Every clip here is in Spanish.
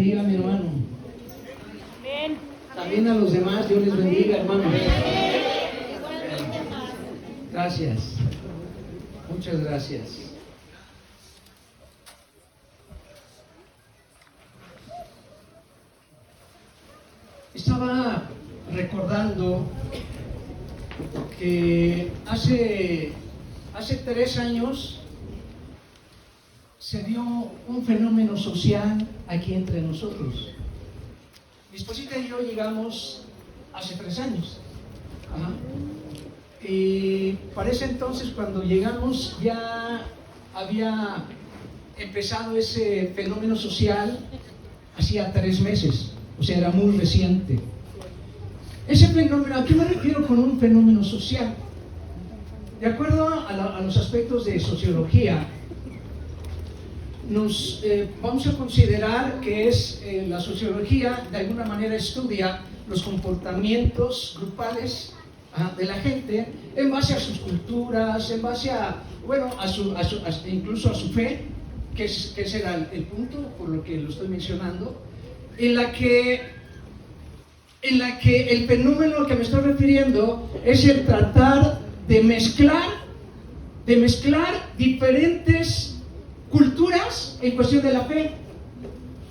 bendiga, mi hermano. También a los demás, Dios les bendiga, hermano. Gracias. Muchas gracias. Estaba recordando que hace 3 años se dio un fenómeno social aquí entre nosotros. Mi esposita y yo llegamos hace 3 años. Ajá. Y para ese entonces, cuando llegamos, ya había empezado ese fenómeno social hacía 3 meses, o sea, era muy reciente. Ese fenómeno, ¿a qué me refiero con un fenómeno social? De acuerdo a los aspectos de sociología, vamos a considerar que la sociología de alguna manera estudia los comportamientos grupales de la gente en base a sus culturas, en base incluso a su fe, que ese era el punto por lo que lo estoy mencionando, en la que el fenómeno al que me estoy refiriendo es el tratar de mezclar diferentes culturas en cuestión de la fe.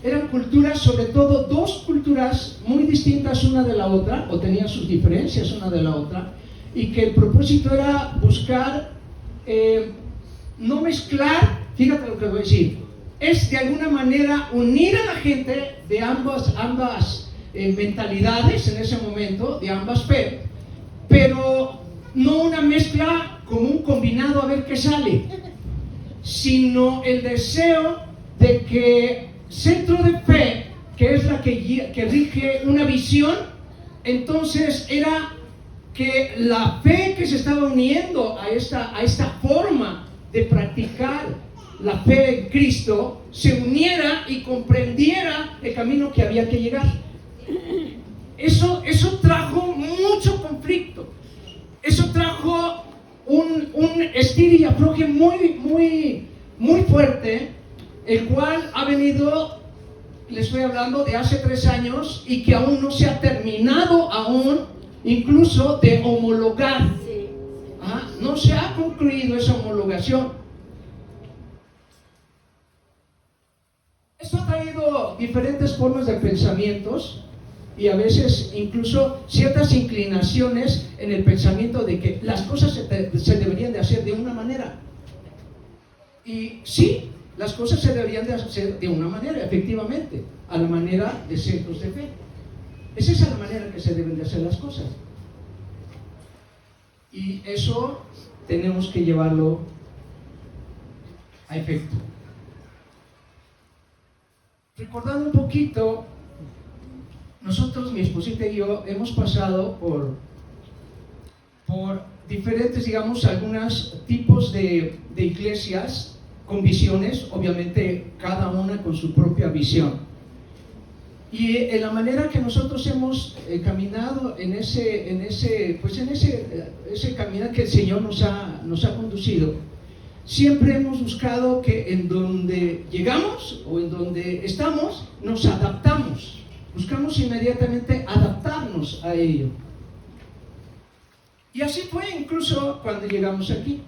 Eran culturas, sobre todo 2 culturas muy distintas una de la otra, o tenían sus diferencias una de la otra, y que el propósito era buscar no mezclar, fíjate lo que voy a decir, es de alguna manera unir a la gente de ambas mentalidades en ese momento, de ambas fe, pero no una mezcla como un combinado a ver qué sale, sino el deseo de que centro de fe, que es la que rige una visión, entonces era que la fe que se estaba uniendo a esta forma de practicar la fe en Cristo se uniera y comprendiera el camino que había que llegar. Eso trajo mucho conflicto, eso trajo un estilo y afloje muy fuerte, el cual ha venido, le estoy hablando de hace 3 años y que aún no se ha terminado aún, incluso de homologar. No se ha concluido esa homologación. Esto ha traído diferentes formas de pensamientos y a veces incluso ciertas inclinaciones en el pensamiento de que las cosas se deberían de hacer de una manera. Y sí, las cosas se deberían de hacer de una manera, efectivamente, a la manera de centros de fe. Esa es la manera que se deben de hacer las cosas. Y eso tenemos que llevarlo a efecto. Recordando un poquito, nosotros, mi esposita y yo, hemos pasado por diferentes, digamos, algunos tipos de iglesias con visiones, obviamente cada una con su propia visión. Y en la manera que nosotros hemos caminado en ese camino que el Señor nos ha conducido, siempre hemos buscado que en donde llegamos o en donde estamos, nos adaptamos. Buscamos inmediatamente adaptarnos a ello. Y así fue incluso cuando llegamos aquí.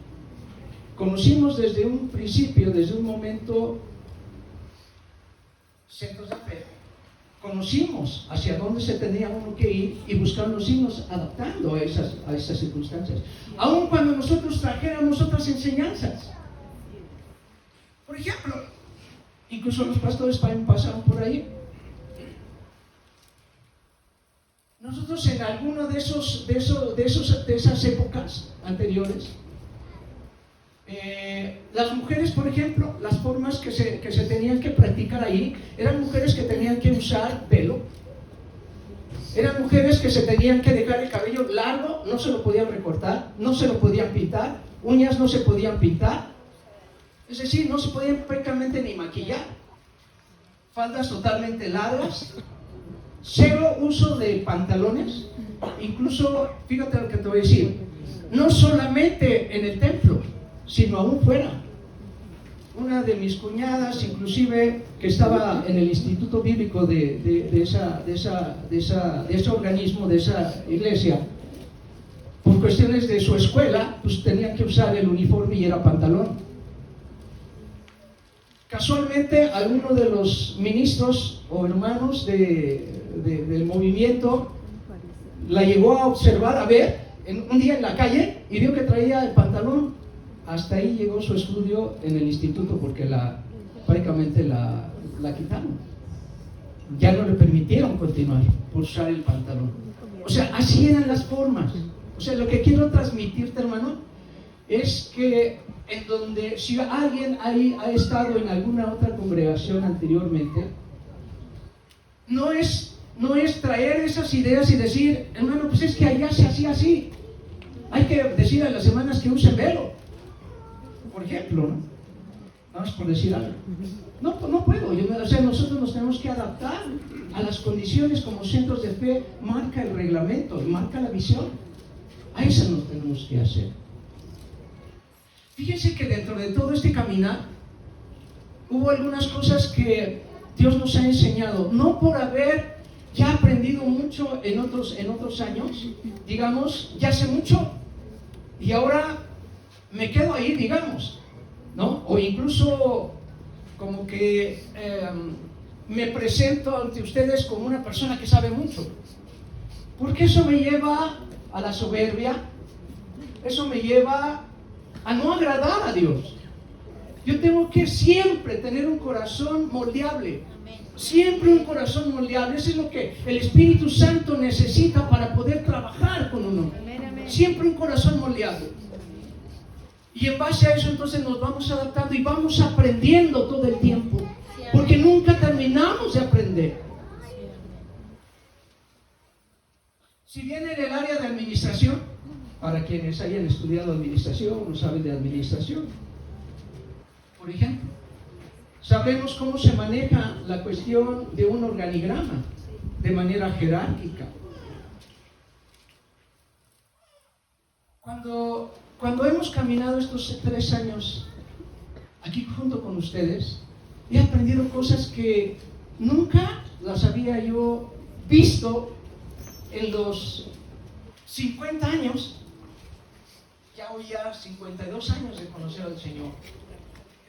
Conocimos desde un principio, desde un momento, centros de fe. Conocimos hacia dónde se tenía uno que ir y buscamos irnos adaptando a esas circunstancias. Aun cuando nosotros trajéramos otras enseñanzas. Por ejemplo, incluso los pastores pasaron por ahí. Nosotros en alguna de esas épocas anteriores, las mujeres, por ejemplo, las formas que se tenían que practicar ahí, eran mujeres que tenían que usar velo, eran mujeres que se tenían que dejar el cabello largo, no se lo podían recortar, no se lo podían pintar, uñas no se podían pintar, es decir, no se podían prácticamente ni maquillar, faldas totalmente largas, 0 uso de pantalones, incluso, fíjate lo que te voy a decir, no solamente en el templo, sino aún fuera. una de mis cuñadas, inclusive, que estaba en el instituto bíblico de ese organismo, de esa iglesia, por cuestiones de su escuela, pues tenían que usar el uniforme y era pantalón. Casualmente, alguno de los ministros o hermanos del movimiento la llegó a observar, a ver, un día en la calle, y vio que traía el pantalón. Hasta ahí llegó su estudio en el instituto, porque prácticamente la quitaron. Ya no le permitieron continuar por usar el pantalón. O sea, así eran las formas. O sea, lo que quiero transmitirte, hermano, es que en donde, si alguien ha estado en alguna otra congregación anteriormente, no es traer esas ideas y decir, hermano, pues es que allá se hacía así. Hay que decir a las hermanas que usen velo, por ejemplo, ¿no? Vamos por decir algo. No, pues no puedo. O sea, nosotros nos tenemos que adaptar a las condiciones como centros de fe. Marca el reglamento, marca la visión. A eso nos tenemos que hacer. Fíjense que dentro de todo este caminar hubo algunas cosas que Dios nos ha enseñado, no por haber ya aprendido mucho en otros años, digamos, ya sé mucho y ahora me quedo ahí, digamos, ¿no? O incluso como que me presento ante ustedes como una persona que sabe mucho, porque eso me lleva a la soberbia, eso me lleva a no agradar a Dios. Yo tengo que siempre tener un corazón moldeable, siempre un corazón moldeable. Eso es lo que el Espíritu Santo necesita para poder trabajar con uno. Siempre un corazón moldeable. Y en base a eso entonces nos vamos adaptando y vamos aprendiendo todo el tiempo, porque nunca terminamos de aprender. Si bien en el área de administración, para quienes hayan estudiado administración o saben de administración, por ejemplo, sabremos cómo se maneja la cuestión de un organigrama de manera jerárquica. Cuando hemos caminado estos 3 años aquí junto con ustedes, he aprendido cosas que nunca las había yo visto en los 50 años, ya hoy ya 52 años de conocer al Señor.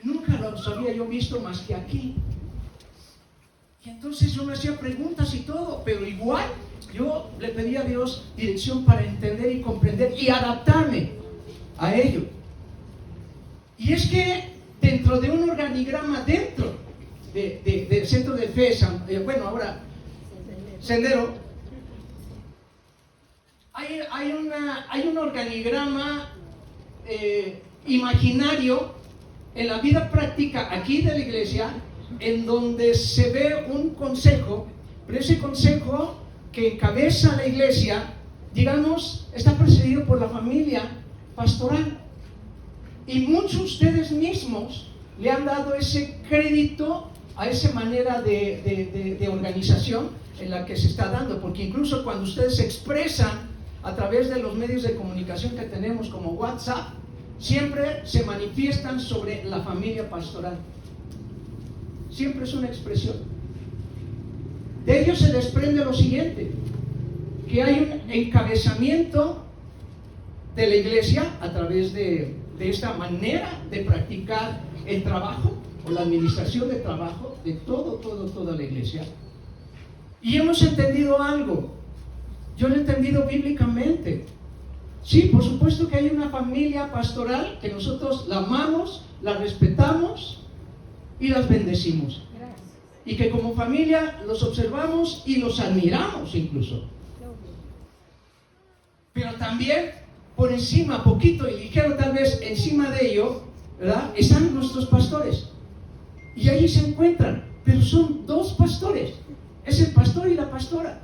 Nunca los había yo visto más que aquí. Y entonces yo me hacía preguntas y todo, pero igual yo le pedía a Dios dirección para entender y comprender y adaptarme a ello. Y es que dentro de un organigrama, dentro del centro de fe, ahora Sendero, hay un organigrama imaginario en la vida práctica aquí de la iglesia, en donde se ve un consejo, pero ese consejo que encabeza la iglesia, digamos, está presidido por la familia pastoral. Y muchos de ustedes mismos le han dado ese crédito a esa manera de organización en la que se está dando, porque incluso cuando ustedes se expresan a través de los medios de comunicación que tenemos como WhatsApp, siempre se manifiestan sobre la familia pastoral. Siempre es una expresión. De ello se desprende lo siguiente, que hay un encabezamiento de la iglesia a través de esta manera de practicar el trabajo o la administración de trabajo de toda la iglesia. Y hemos entendido algo. Yo lo he entendido bíblicamente. Sí, por supuesto que hay una familia pastoral que nosotros la amamos, la respetamos y las bendecimos. Y que como familia los observamos y los admiramos incluso. Pero también por encima, poquito y ligero tal vez encima de ello, ¿verdad?, están nuestros pastores. Y allí se encuentran, pero son 2 pastores. Es el pastor y la pastora.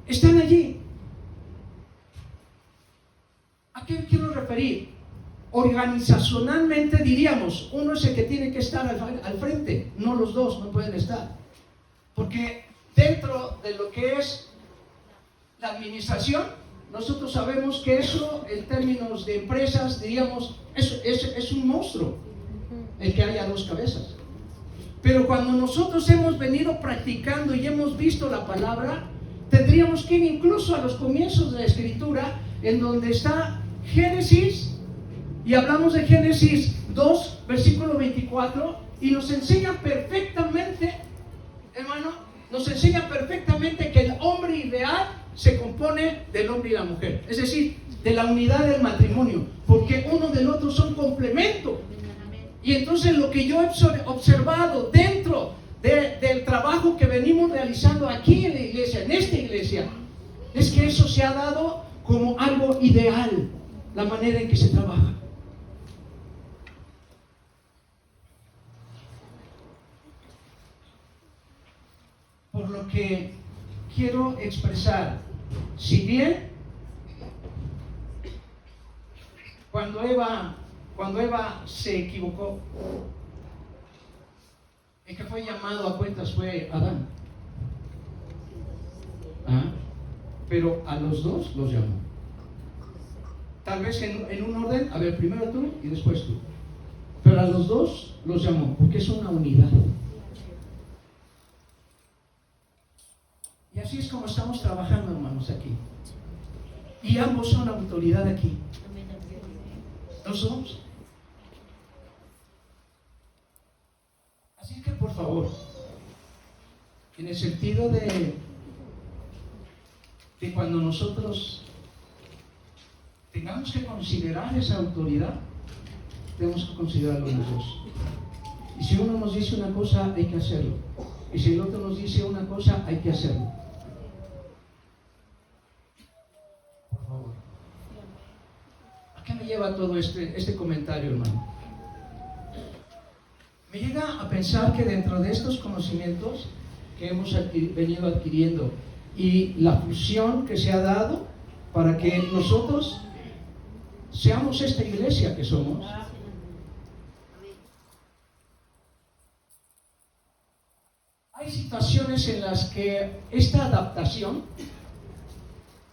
Están allí. ¿A qué quiero referir? Organizacionalmente diríamos, uno es el que tiene que estar al frente, no los 2, no pueden estar. Porque dentro de lo que es la administración, nosotros sabemos que eso, en términos de empresas, diríamos, es un monstruo. el que haya dos cabezas. Pero cuando nosotros hemos venido practicando y hemos visto la palabra, tendríamos que ir incluso a los comienzos de la Escritura, en donde está Génesis, y hablamos de Génesis 2, versículo 24, y nos enseña perfectamente, hermano, nos enseña perfectamente que el hombre ideal se compone del hombre y la mujer, es decir, de la unidad del matrimonio, porque uno del otro son complemento. Y entonces lo que yo he observado dentro del trabajo que venimos realizando aquí en la iglesia, en esta iglesia, es que eso se ha dado como algo ideal, la manera en que se trabaja. Por lo que quiero expresar, si bien cuando Eva se equivocó, el que fue llamado a cuentas fue Adán. Pero a los dos los llamó. Tal vez en un orden, a ver, primero tú y después tú. Pero a los dos los llamó, porque es una unidad. Y así es como estamos trabajando, hermanos, aquí. Y ambos son autoridad aquí. Los dos. Así que, por favor, en el sentido de cuando nosotros tengamos que considerar esa autoridad, tenemos que considerarlo los dos. Y si uno nos dice una cosa, hay que hacerlo. Y si el otro nos dice una cosa, hay que hacerlo. Por favor. ¿A qué me lleva todo este comentario, hermano? Me llega a pensar que dentro de estos conocimientos que hemos venido adquiriendo y la fusión que se ha dado para que nosotros seamos esta iglesia que somos, hay situaciones en las que esta adaptación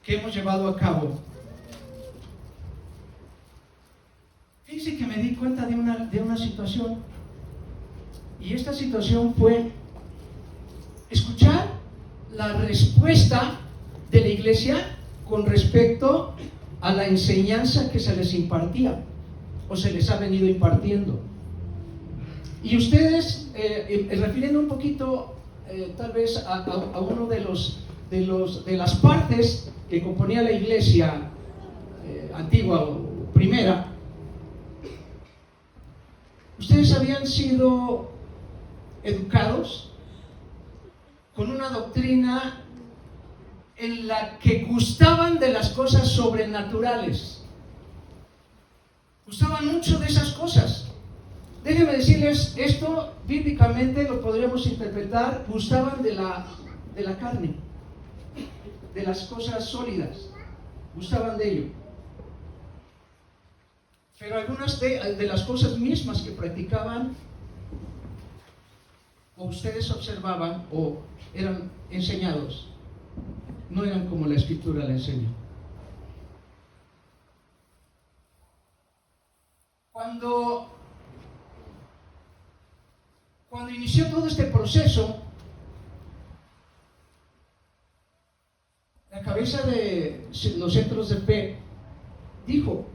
que hemos llevado a cabo, fíjense que me di cuenta de una situación, y esta situación fue escuchar la respuesta de la iglesia con respecto a la enseñanza que se les impartía o se les ha venido impartiendo. Y ustedes, refiriendo un poquito tal vez a uno de las partes que componía la iglesia antigua o primera, ustedes habían sido educados con una doctrina en la que gustaban de las cosas sobrenaturales. Gustaban mucho de esas cosas. Déjenme decirles, esto bíblicamente lo podríamos interpretar, gustaban de la carne, de las cosas sólidas, gustaban de ello. Pero algunas de las cosas mismas que practicaban, o ustedes observaban, o eran enseñados, no eran como la Escritura la enseña. Cuando inició todo este proceso, la cabeza de los centros de fe dijo: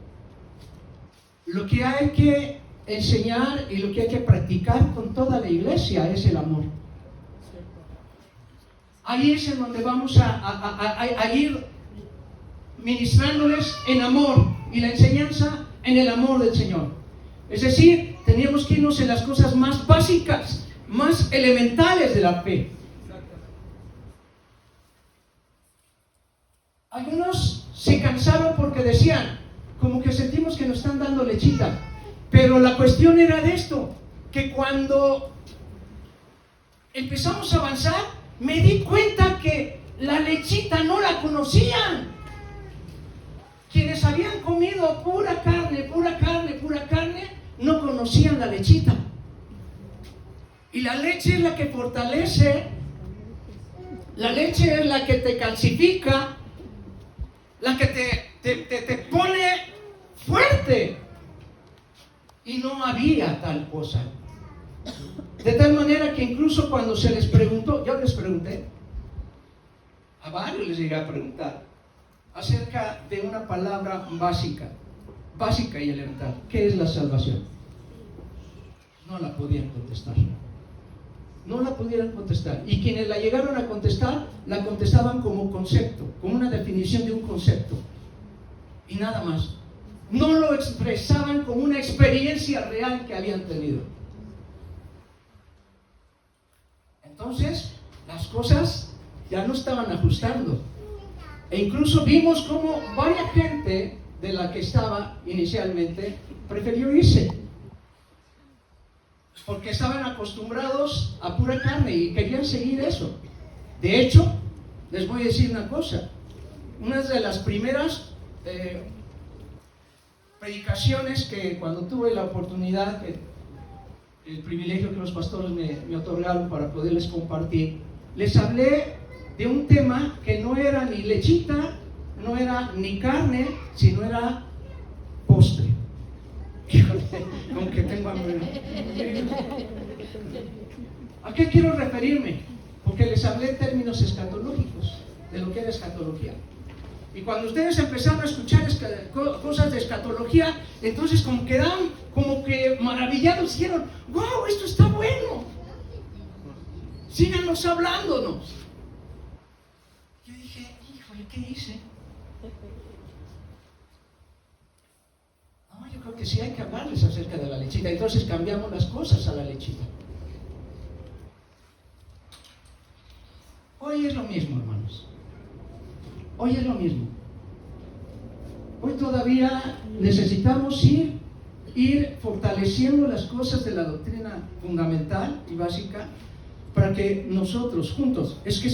lo que hay que enseñar y lo que hay que practicar con toda la iglesia es el amor. Ahí es en donde vamos a ir ministrándoles en amor, y la enseñanza en el amor del Señor. Es decir, teníamos que irnos en las cosas más básicas, más elementales de la fe. Algunos se cansaron porque decían, como que sentimos que nos están dando lechita. Pero la cuestión era de esto, que cuando empezamos a avanzar, me di cuenta que la lechita no la conocían. Quienes habían comido pura carne, no conocían la lechita. Y la leche es la que fortalece, la leche es la que te calcifica, la que te pone fuerte. y no había tal cosa. De tal manera que incluso cuando se les preguntó, yo les pregunté, a varios les llegué a preguntar, acerca de una palabra básica y elemental. ¿Qué es la salvación? No la podían contestar. No la pudieron contestar. Y quienes la llegaron a contestar, la contestaban como concepto, como una definición de un concepto. Y nada más. No lo expresaban como una experiencia real que habían tenido. Entonces, las cosas ya no estaban ajustando. E incluso vimos cómo varias gente de la que estaba inicialmente prefirió irse. Porque estaban acostumbrados a pura carne y querían seguir eso. De hecho, les voy a decir una cosa. Una de las primeras predicaciones que cuando tuve la oportunidad, el privilegio que los pastores me otorgaron para poderles compartir, les hablé de un tema que no era ni lechita, no era ni carne, sino era postre. Como que tengo hambre. ¿A qué quiero referirme? Porque les hablé en términos escatológicos, de lo que era escatología. Y cuando ustedes empezaron a escuchar cosas de escatología, entonces como quedaron como que maravillados, dijeron, wow, esto está bueno. Síganos hablándonos. Yo dije, híjole, ¿qué hice? No, yo creo que sí hay que hablarles acerca de la lechita. Entonces cambiamos las cosas a la lechita. Hoy es lo mismo, hermanos. Hoy es lo mismo. Hoy todavía necesitamos ir fortaleciendo las cosas de la doctrina fundamental y básica para que nosotros juntos, es que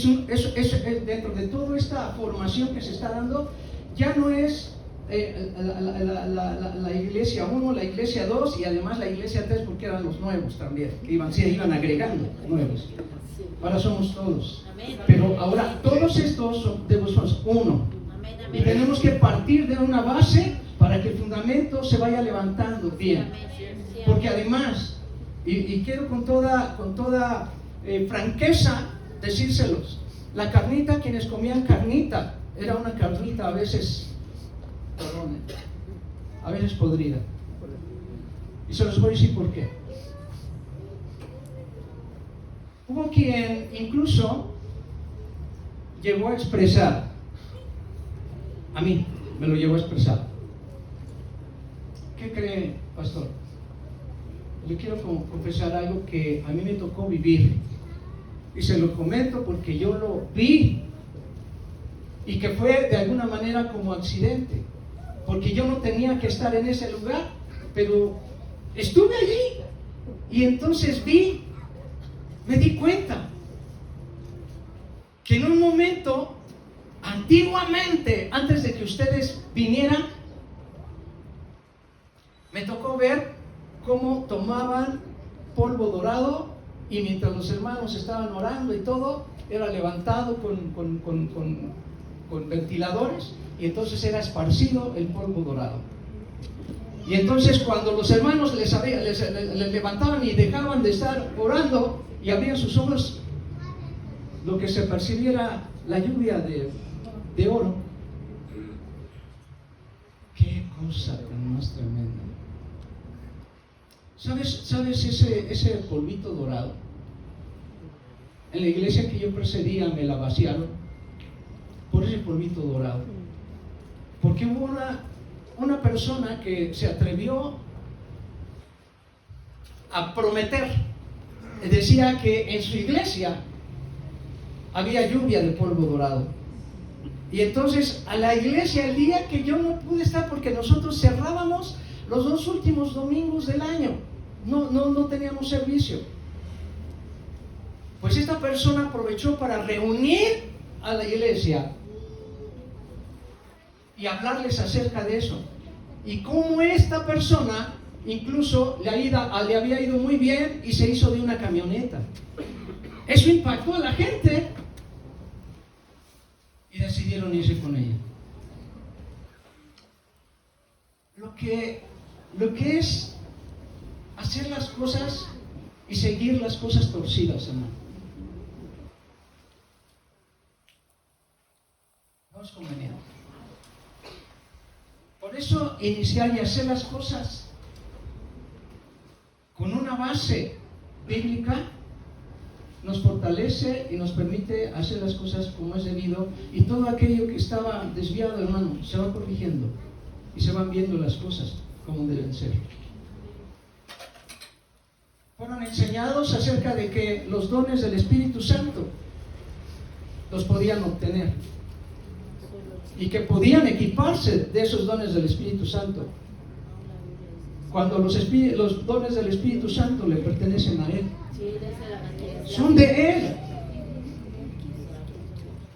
dentro de toda esta formación que se está dando, ya no es la iglesia 1, la iglesia 2 y además la iglesia 3, porque eran los nuevos también, que se iban agregando nuevos. Ahora somos todos. Pero ahora todos estos somos uno. Y tenemos que partir de una base para que el fundamento se vaya levantando bien. Porque además, y quiero con toda franqueza decírselos, la carnita, quienes comían carnita, era una carnita a veces podrida. Y se los voy a decir por qué. Hubo quien incluso llegó a expresar, a mí me lo llegó a expresar. ¿Qué cree, pastor? Yo quiero confesar algo que a mí me tocó vivir. Y se lo comento porque yo lo vi. Y que fue de alguna manera como accidente. Porque yo no tenía que estar en ese lugar. Pero estuve allí. Y entonces me di cuenta que en un momento, antiguamente, antes de que ustedes vinieran, me tocó ver cómo tomaban polvo dorado y mientras los hermanos estaban orando y todo, era levantado con ventiladores y entonces era esparcido el polvo dorado. Y entonces cuando los hermanos les levantaban y dejaban de estar orando y abrían sus ojos, lo que se percibía era la lluvia de oro. Qué cosa tan más tremenda. ¿Sabes ese polvito dorado? En la iglesia que yo precedía me la vaciaron por ese polvito dorado. Porque hubo una persona que se atrevió a prometer. Decía que en su iglesia había lluvia de polvo dorado. Y entonces a la iglesia, el día que yo no pude estar, porque nosotros cerrábamos los 2 últimos domingos del año, no teníamos servicio, pues esta persona aprovechó para reunir a la iglesia y hablarles acerca de eso. Y cómo esta persona incluso le había ido muy bien y se hizo de una camioneta. Eso impactó a la gente y decidieron irse con ella. Lo que es hacer las cosas y seguir las cosas torcidas, hermano. No es conveniente. Por eso, iniciar y hacer las cosas con una base bíblica nos fortalece y nos permite hacer las cosas como es debido, y todo aquello que estaba desviado, hermano, se va corrigiendo y se van viendo las cosas como deben ser. Fueron enseñados acerca de que los dones del Espíritu Santo los podían obtener y que podían equiparse de esos dones del Espíritu Santo cuando los dones del Espíritu Santo le pertenecen a Él. Son de Él.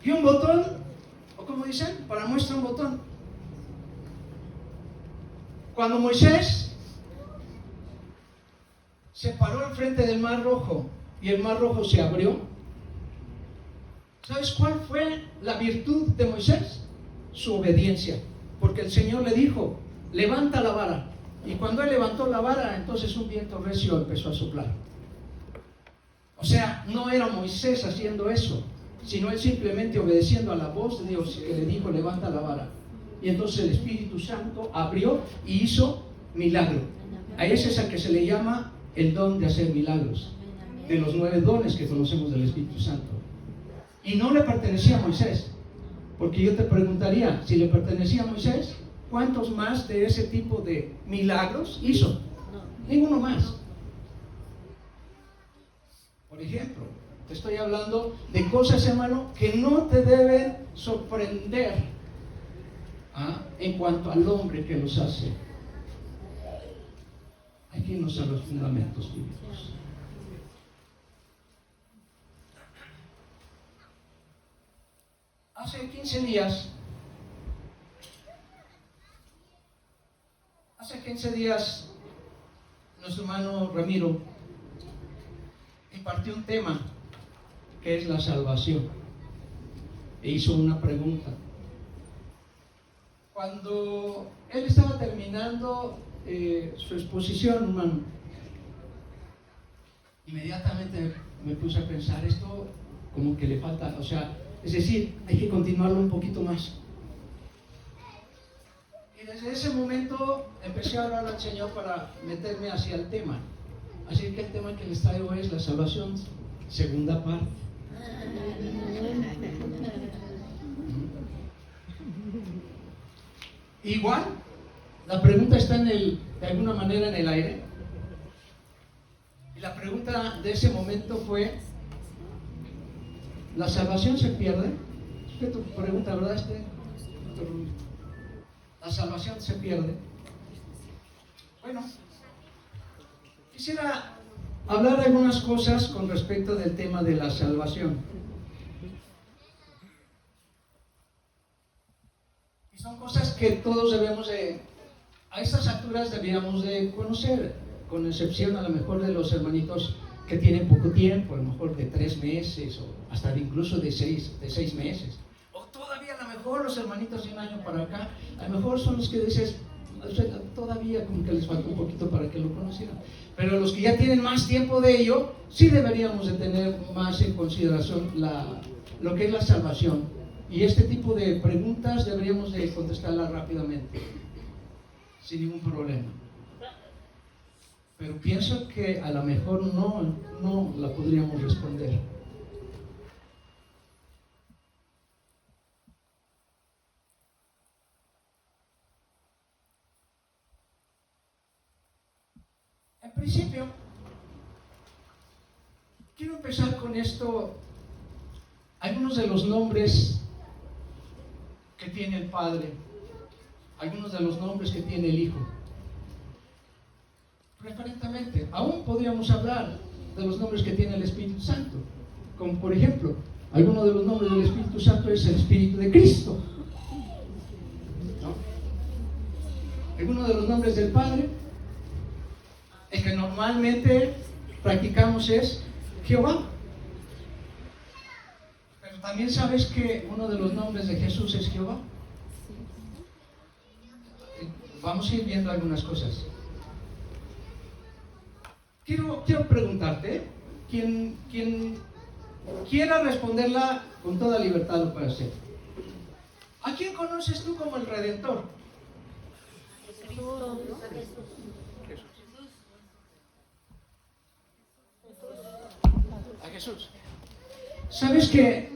Y un botón, o como dicen, para muestra un botón. Cuando Moisés se paró enfrente del Mar Rojo y el Mar Rojo se abrió, ¿sabes cuál fue la virtud de Moisés? Su obediencia. Porque el Señor le dijo, levanta la vara. Y cuando él levantó la vara, entonces un viento recio empezó a soplar. O sea, no era Moisés haciendo eso, sino él simplemente obedeciendo a la voz de Dios que le dijo, levanta la vara. Y entonces el Espíritu Santo abrió y hizo milagro. A ese es al que se le llama el don de hacer milagros, de los 9 dones que conocemos del Espíritu Santo. Y no le pertenecía a Moisés, porque yo te preguntaría, si le pertenecía a Moisés, ¿cuántos más de ese tipo de milagros hizo? Ninguno más. Por ejemplo, te estoy hablando de cosas, hermano, que no te deben sorprender en cuanto al hombre que los hace. Hay que irnos a los fundamentos bíblicos. Hace 15 días, nuestro hermano Ramiro impartió un tema que es la salvación e hizo una pregunta. Cuando él estaba terminando su exposición, hermano, inmediatamente me puse a pensar, esto como que le falta, o sea, es decir, hay que continuarlo un poquito más. Y desde ese momento empecé a orar al Señor para meterme hacia el tema. Así que el tema que les traigo es la salvación, segunda parte. Igual, la pregunta está de alguna manera en el aire. Y la pregunta de ese momento fue, ¿la salvación se pierde? Es tu pregunta, ¿verdad? ¿La salvación se pierde? Bueno, quisiera hablar de algunas cosas con respecto del tema de la salvación. Y son cosas que todos debemos a estas alturas deberíamos de conocer, con excepción a lo mejor de los hermanitos que tienen poco tiempo, a lo mejor de 3 meses o hasta incluso de 6 meses. O todavía a lo mejor los hermanitos de 1 año para acá, a lo mejor son los que dices, todavía como que les falta un poquito para que lo conocieran. Pero los que ya tienen más tiempo de ello, sí deberíamos de tener más en consideración lo que es la salvación. Y este tipo de preguntas deberíamos de contestarlas rápidamente, sin ningún problema. Pero pienso que a lo mejor no la podríamos responder. En principio, quiero empezar con esto, algunos de los nombres que tiene el Padre, algunos de los nombres que tiene el Hijo. Preferentemente, aún podríamos hablar de los nombres que tiene el Espíritu Santo, como por ejemplo, alguno de los nombres del Espíritu Santo es el Espíritu de Cristo, ¿no? Alguno de los nombres del Padre, el que normalmente practicamos es Jehová. Pero también sabes que uno de los nombres de Jesús es Jehová. Vamos a ir viendo algunas cosas. quiero preguntarte, quien quiera responderla con toda libertad lo puede hacer. ¿A quién conoces tú como el Redentor? A Jesús. ¿Sabes que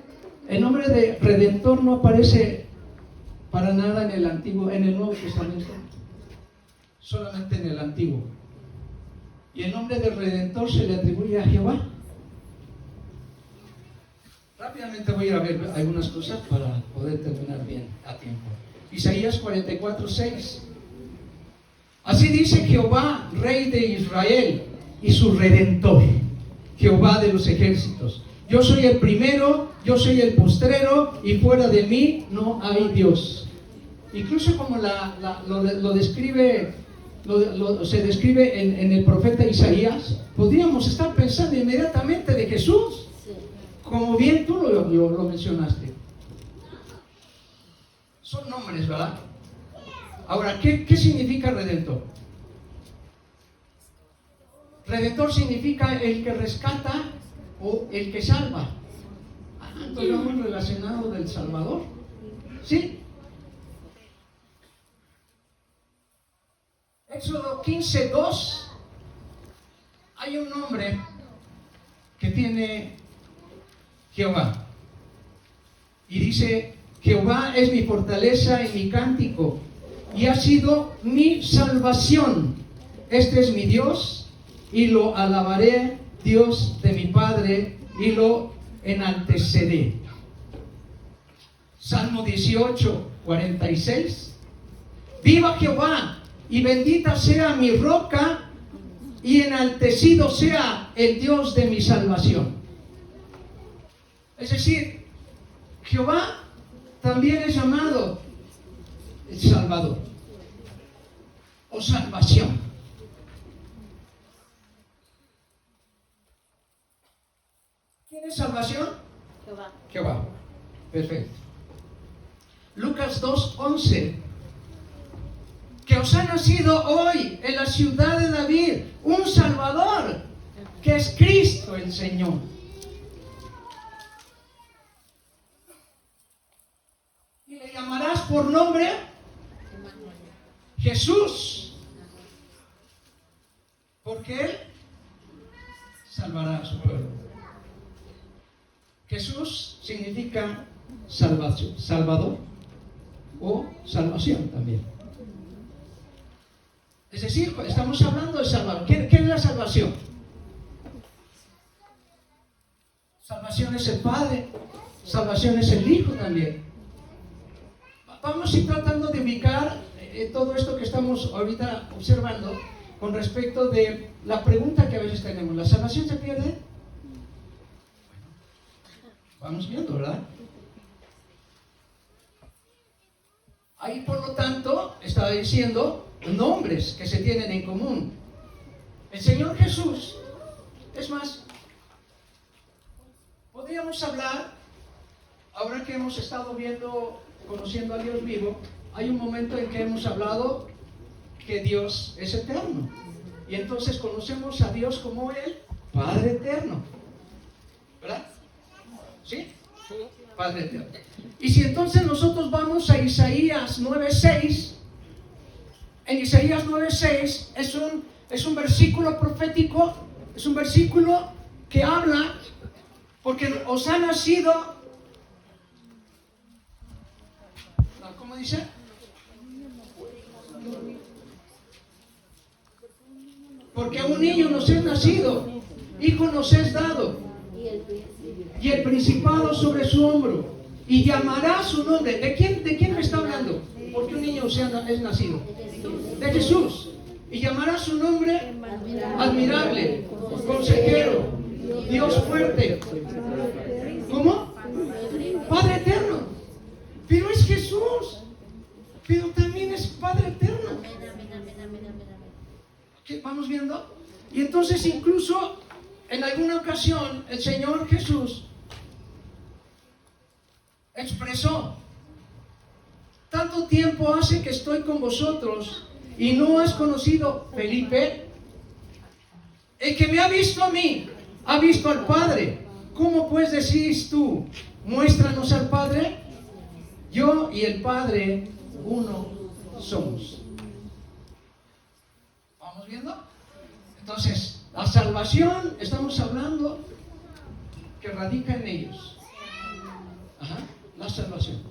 el nombre de Redentor no aparece para nada en el Nuevo Testamento? Solamente en el Antiguo. Y el nombre del Redentor se le atribuye a Jehová. Rápidamente voy a ver algunas cosas para poder terminar bien a tiempo. Isaías 44:6. Así dice Jehová, Rey de Israel, y su Redentor, Jehová de los ejércitos. Yo soy el primero, yo soy el postrero, y fuera de mí no hay Dios. Incluso como lo describe, se describe en el profeta Isaías, podríamos estar pensando inmediatamente de Jesús, como bien tú lo mencionaste. Son nombres, ¿verdad? Ahora, ¿qué significa Redentor? Redentor significa el que rescata o el que salva. Entonces lo hemos relacionado del Salvador. ¿Sí? Éxodo 15:2. Hay un nombre que tiene Jehová. Y dice: Jehová es mi fortaleza y mi cántico, y ha sido mi salvación. Este es mi Dios, y lo alabaré, Dios de mi Padre, y lo enalteceré. Salmo 18:46. Viva Jehová, y bendita sea mi roca, y enaltecido sea el Dios de mi salvación. Es decir, Jehová también es llamado el Salvador o salvación. ¿Quién es salvación? Jehová. Jehová. Perfecto. Lucas 2:11. Que os ha nacido hoy en la ciudad de David un Salvador, que es Cristo el Señor. Y le llamarás por nombre Jesús, porque Él salvará a su pueblo. Jesús significa salvación, Salvador o salvación también. Es decir, estamos hablando de salvación. ¿Qué es la salvación? Salvación es el Padre, salvación es el Hijo también. Vamos a ir tratando de ubicar todo esto que estamos ahorita observando con respecto de la pregunta que a veces tenemos. ¿La salvación se pierde? Bueno, vamos viendo, ¿verdad? Ahí, por lo tanto, estaba diciendo nombres que se tienen en común. El Señor Jesús, es más, podríamos hablar, ahora que hemos estado conociendo a Dios vivo, hay un momento en que hemos hablado que Dios es eterno. Y entonces conocemos a Dios como el Padre eterno. ¿Verdad? ¿Sí? Padre eterno. Y si entonces nosotros vamos a Isaías 9:6, en Isaías 9:6 es un versículo profético, es un versículo que habla, porque os ha nacido, ¿cómo dice? Porque un niño nos es nacido, hijo nos es dado, y el principado sobre su hombro, y llamará su nombre. ¿De quién me está hablando? Porque un niño es nacido. De Jesús. Y llamará su nombre admirable, consejero, Dios fuerte. ¿Cómo? Padre eterno. Pero es Jesús. Pero también es Padre eterno. ¿Qué vamos viendo? Y entonces incluso en alguna ocasión el Señor Jesús expresó: tanto tiempo hace que estoy con vosotros y no has conocido, Felipe, El que me ha visto a mí, ha visto al Padre. ¿Cómo pues decís tú, muéstranos al Padre? Yo y el Padre uno somos. ¿Vamos viendo? Entonces, la salvación, estamos hablando que radica en ellos. Ajá, la salvación.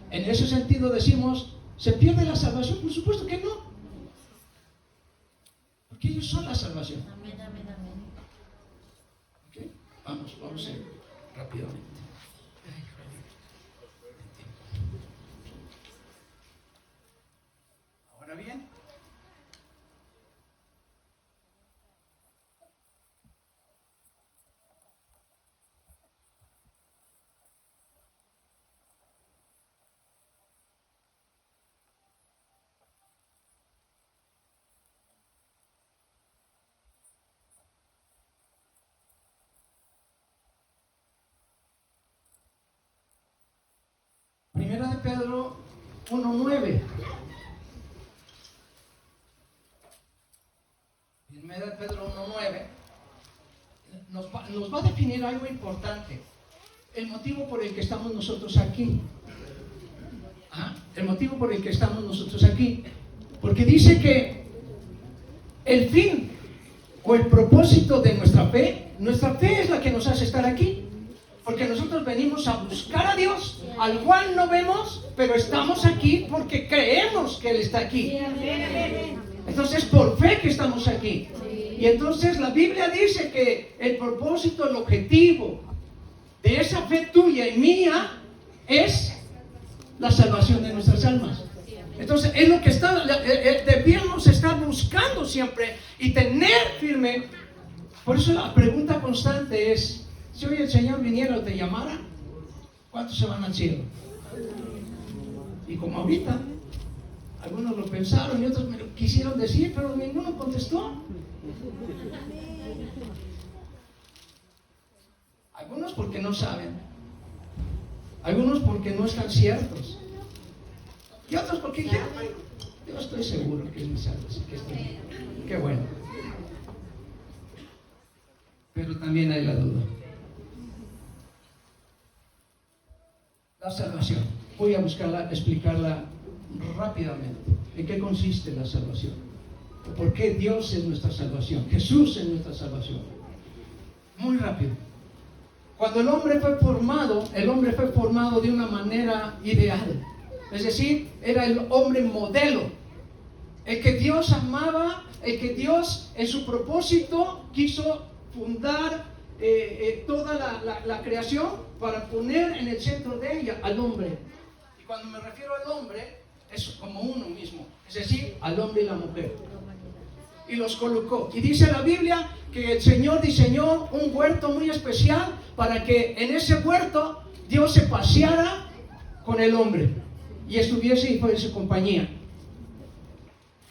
En ese sentido decimos, ¿se pierde la salvación? Por supuesto que no. Porque ellos son la salvación. Amén, amén, amén. ¿Okay? Vamos a ir rápidamente. Ahora bien, Primera de Pedro 1:9. Primera de Pedro 1:9 nos va a definir algo importante. El motivo por el que estamos nosotros aquí. El motivo por el que estamos nosotros aquí. Porque dice que el fin o el propósito de nuestra fe es la que nos hace estar aquí. Porque nosotros venimos a buscar a Dios, al cual no vemos, pero estamos aquí porque creemos que Él está aquí. Entonces, por fe que estamos aquí. Y entonces la Biblia dice que el propósito, el objetivo de esa fe tuya y mía es la salvación de nuestras almas. Entonces, es lo que debíamos estar buscando siempre y tener firme. Por eso la pregunta constante es, si hoy el Señor viniera o te llamara, ¿cuántos se van al cielo? Y como ahorita, algunos lo pensaron y otros me lo quisieron decir, pero ninguno contestó. Algunos porque no saben, algunos porque no están ciertos, y otros porque dijeron, yo estoy seguro que es mi salvo, así que estoy bien. Qué bueno. Pero también hay la duda. La salvación. Voy a buscarla, explicarla rápidamente. ¿En qué consiste la salvación? ¿Por qué Dios es nuestra salvación? Jesús es nuestra salvación. Muy rápido. Cuando el hombre fue formado de una manera ideal. Es decir, era el hombre modelo. El que Dios amaba, el que Dios en su propósito quiso fundar toda la creación para poner en el centro de ella al hombre. Y cuando me refiero al hombre, es como uno mismo, es decir, al hombre y la mujer. Y los colocó. Y dice la Biblia que el Señor diseñó un huerto muy especial para que en ese huerto Dios se paseara con el hombre y estuviese y fuese compañía.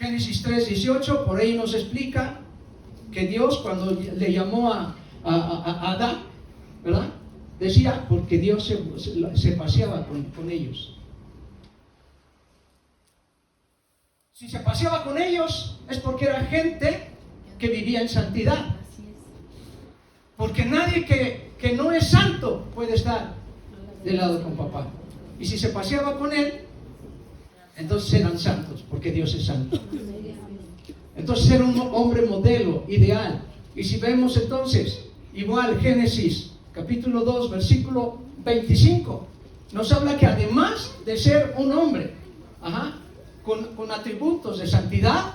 Génesis 3:18, por ahí nos explica que Dios, cuando le llamó a Adán, ¿verdad? Decía, porque Dios se paseaba con ellos. Si se paseaba con ellos, es porque era gente que vivía en santidad. Porque nadie que no es santo puede estar de lado con papá. Y si se paseaba con él, entonces eran santos, porque Dios es santo. Entonces era un hombre modelo, ideal. Y si vemos entonces, igual Génesis capítulo 2, versículo 25, nos habla que además de ser un hombre, con atributos de santidad,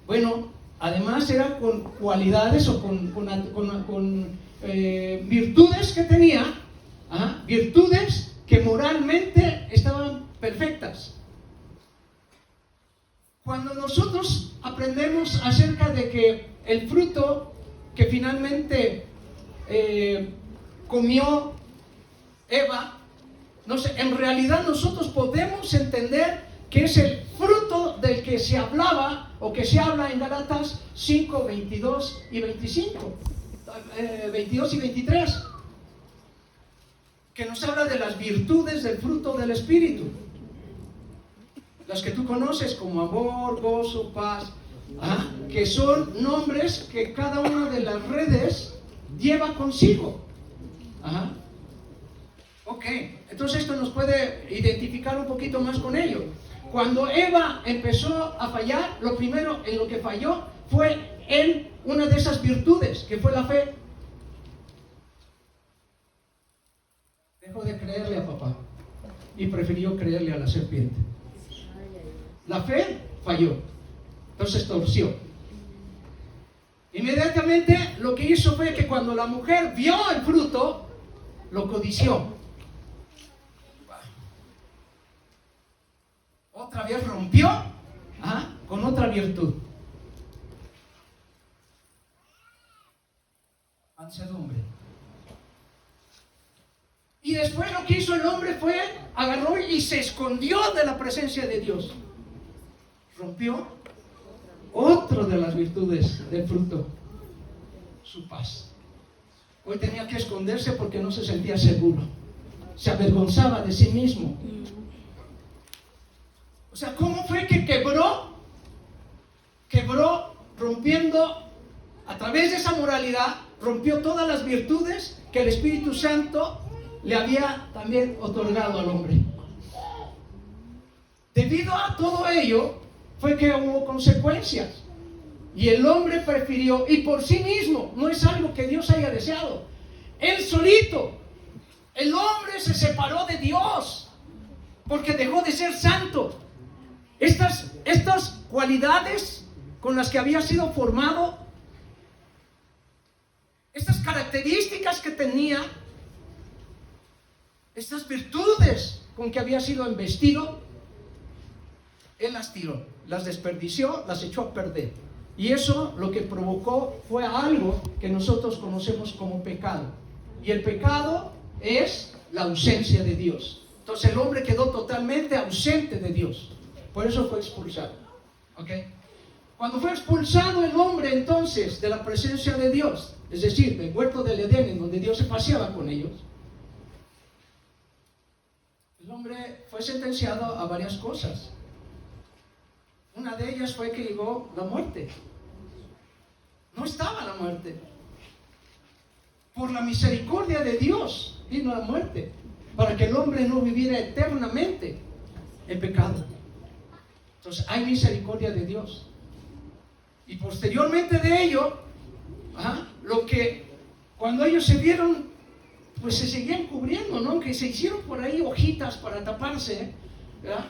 bueno, además era con cualidades o con virtudes que tenía, virtudes que moralmente estaban perfectas. Cuando nosotros aprendemos acerca de que el fruto que finalmente comió Eva, no sé, en realidad nosotros podemos entender que es el fruto del que se hablaba o que se habla en Gálatas 5, 22 y 25, 22 y 23, que nos habla de las virtudes del fruto del Espíritu, las que tú conoces como amor, gozo, paz, que son nombres que cada una de las redes lleva consigo. Ajá. Ok, entonces esto nos puede identificar un poquito más con ello. Cuando Eva empezó a fallar, lo primero en lo que falló fue en una de esas virtudes, que fue la fe. Dejó de creerle a papá y prefirió creerle a la serpiente. La fe falló, entonces torció. Inmediatamente lo que hizo fue que cuando la mujer vio el fruto, lo codició. Otra vez rompió con otra virtud. Mansedumbre. Y después lo que hizo el hombre fue, agarró y se escondió de la presencia de Dios. Rompió otra de las virtudes del fruto, su paz. Hoy tenía que esconderse porque no se sentía seguro. Se avergonzaba de sí mismo. O sea, ¿cómo fue que quebró? Quebró rompiendo, a través de esa moralidad, rompió todas las virtudes que el Espíritu Santo le había también otorgado al hombre. Debido a todo ello, fue que hubo consecuencias. Y el hombre prefirió, y por sí mismo, no es algo que Dios haya deseado. Él solito, el hombre se separó de Dios, porque dejó de ser santo. Estas cualidades con las que había sido formado, estas características que tenía, estas virtudes con que había sido embestido, él las tiró, las desperdició, las echó a perder. Y eso lo que provocó fue algo que nosotros conocemos como pecado. Y el pecado es la ausencia de Dios. Entonces el hombre quedó totalmente ausente de Dios. Por eso fue expulsado. ¿Okay? Cuando fue expulsado el hombre entonces de la presencia de Dios, es decir, del huerto del Edén, en donde Dios se paseaba con ellos, el hombre fue sentenciado a varias cosas. Una de ellas fue que llegó la muerte. No estaba la muerte. Por la misericordia de Dios vino la muerte, para que el hombre no viviera eternamente en pecado. Entonces hay misericordia de Dios. Y posteriormente de ello, lo que cuando ellos se vieron, pues se seguían cubriendo, ¿no? Que se hicieron por ahí hojitas para taparse, ¿verdad?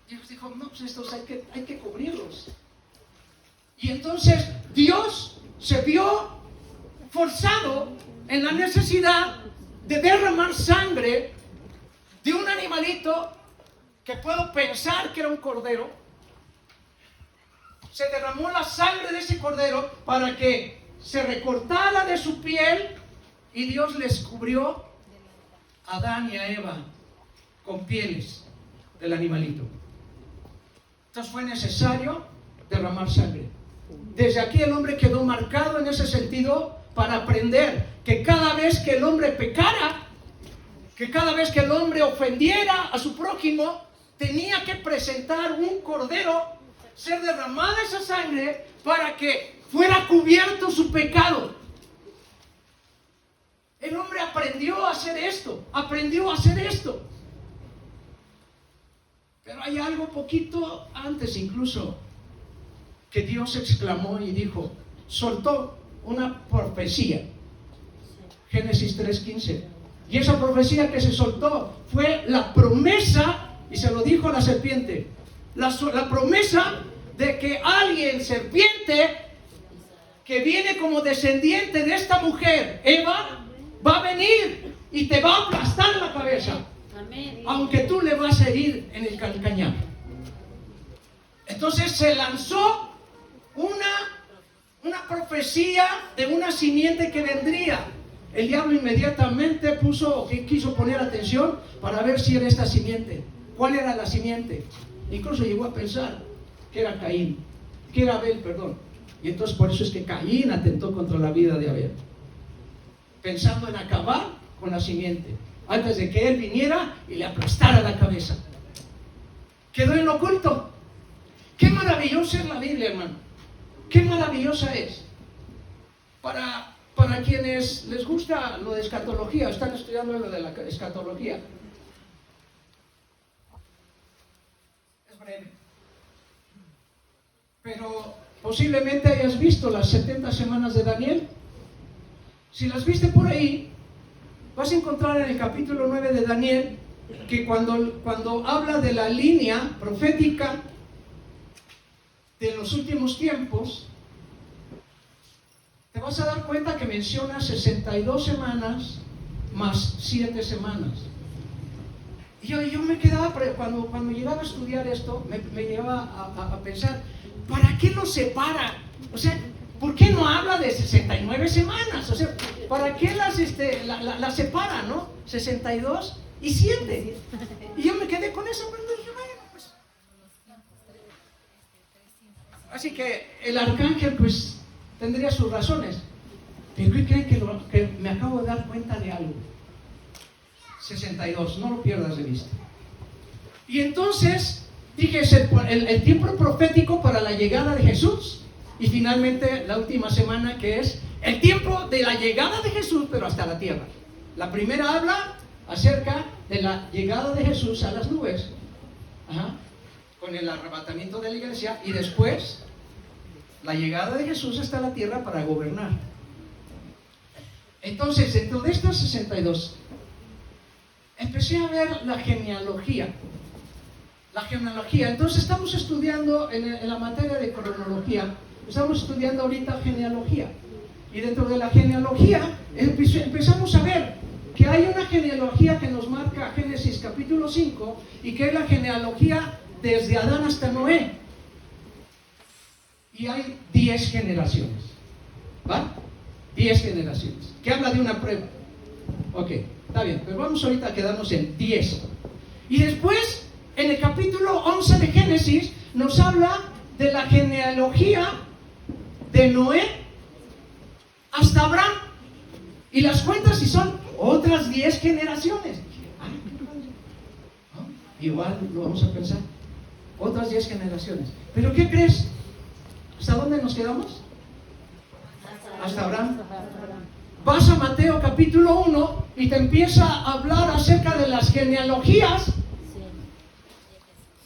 Dios dijo, no, pues estos hay que cubrirlos. Y entonces Dios se vio forzado en la necesidad de derramar sangre de un animalito que puedo pensar que era un cordero. Se derramó la sangre de ese cordero para que se recortara de su piel, y Dios les cubrió a Adán y a Eva con pieles del animalito. Entonces fue necesario derramar sangre. Desde aquí el hombre quedó marcado en ese sentido, para aprender que cada vez que el hombre pecara, que cada vez que el hombre ofendiera a su prójimo, tenía que presentar un cordero, ser derramada esa sangre para que fuera cubierto su pecado. El hombre aprendió a hacer esto, Pero hay algo poquito antes incluso, que Dios exclamó y dijo, soltó una profecía. Génesis 3:15. Y esa profecía que se soltó fue la promesa, y se lo dijo a la serpiente, la promesa de que alguien, serpiente, que viene como descendiente de esta mujer, Eva, va a venir y te va a aplastar la cabeza. Amén. Aunque tú le vas a herir en el calcañar. Entonces se lanzó una profecía de una simiente que vendría. El diablo inmediatamente quiso poner atención para ver si era esta simiente. ¿Cuál era la simiente? Incluso llegó a pensar que era Caín, que era Abel, perdón. Y entonces por eso es que Caín atentó contra la vida de Abel, pensando en acabar con la simiente, antes de que él viniera y le aplastara la cabeza. Quedó en lo oculto. Qué maravilloso es la Biblia, hermano. qué maravillosa es. Para quienes les gusta lo de escatología, están estudiando lo de la escatología. Es breve. Pero posiblemente hayas visto las 70 semanas de Daniel. Si las viste por ahí, vas a encontrar en el capítulo 9 de Daniel que cuando habla de la línea profética de los últimos tiempos, te vas a dar cuenta que menciona 62 semanas más 7 semanas. Y yo me quedaba, cuando llegaba a estudiar esto, me llevaba a pensar, ¿para qué los separa? O sea, ¿por qué no habla de 69 semanas? O sea, ¿para qué las separa, no? 62 y 7. Y yo me quedé con eso, pero dije, bueno, pues. Así que el arcángel, pues, tendría sus razones. Pero ¿qué creen que me acabo de dar cuenta de algo? 62, no lo pierdas de vista. Y entonces dije, el tiempo profético para la llegada de Jesús. Y finalmente la última semana, que es el tiempo de la llegada de Jesús, pero hasta la tierra. La primera habla acerca de la llegada de Jesús a las nubes, con el arrebatamiento de la iglesia, y después la llegada de Jesús hasta la tierra para gobernar. Entonces, dentro de estas 62, empecé a ver la genealogía. Entonces estamos estudiando en la materia de cronología, estamos estudiando ahorita genealogía. Y dentro de la genealogía empezamos a ver que hay una genealogía que nos marca Génesis capítulo 5, y que es la genealogía desde Adán hasta Noé. Y hay 10 generaciones. ¿Va? 10 generaciones. Que habla de una prueba. Ok, está bien, pero vamos ahorita a quedarnos en 10. Y después, en el capítulo 11 de Génesis, nos habla de la genealogía de Noé hasta Abraham. Y las cuentas, y son otras 10 generaciones. ¿No? Igual lo vamos a pensar. Otras 10 generaciones. ¿Pero qué crees? ¿Hasta dónde nos quedamos? Hasta Abraham. Vas a Mateo capítulo 1 y te empieza a hablar acerca de las genealogías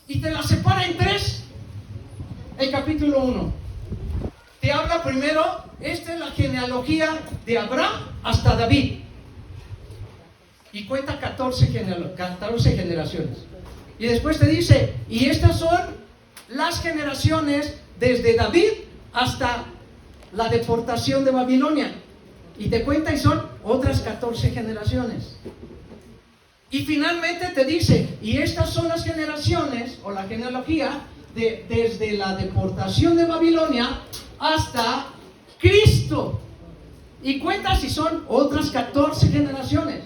y te las separa en 3. El capítulo 1 te habla primero, esta es la genealogía de Abraham hasta David, y cuenta 14 generaciones. Y después te dice, y estas son las generaciones desde David hasta la deportación de Babilonia. Y te cuenta, y son otras 14 generaciones. Y finalmente te dice, y estas son las generaciones, o la genealogía, desde la deportación de Babilonia hasta Cristo. Y cuenta si son otras 14 generaciones.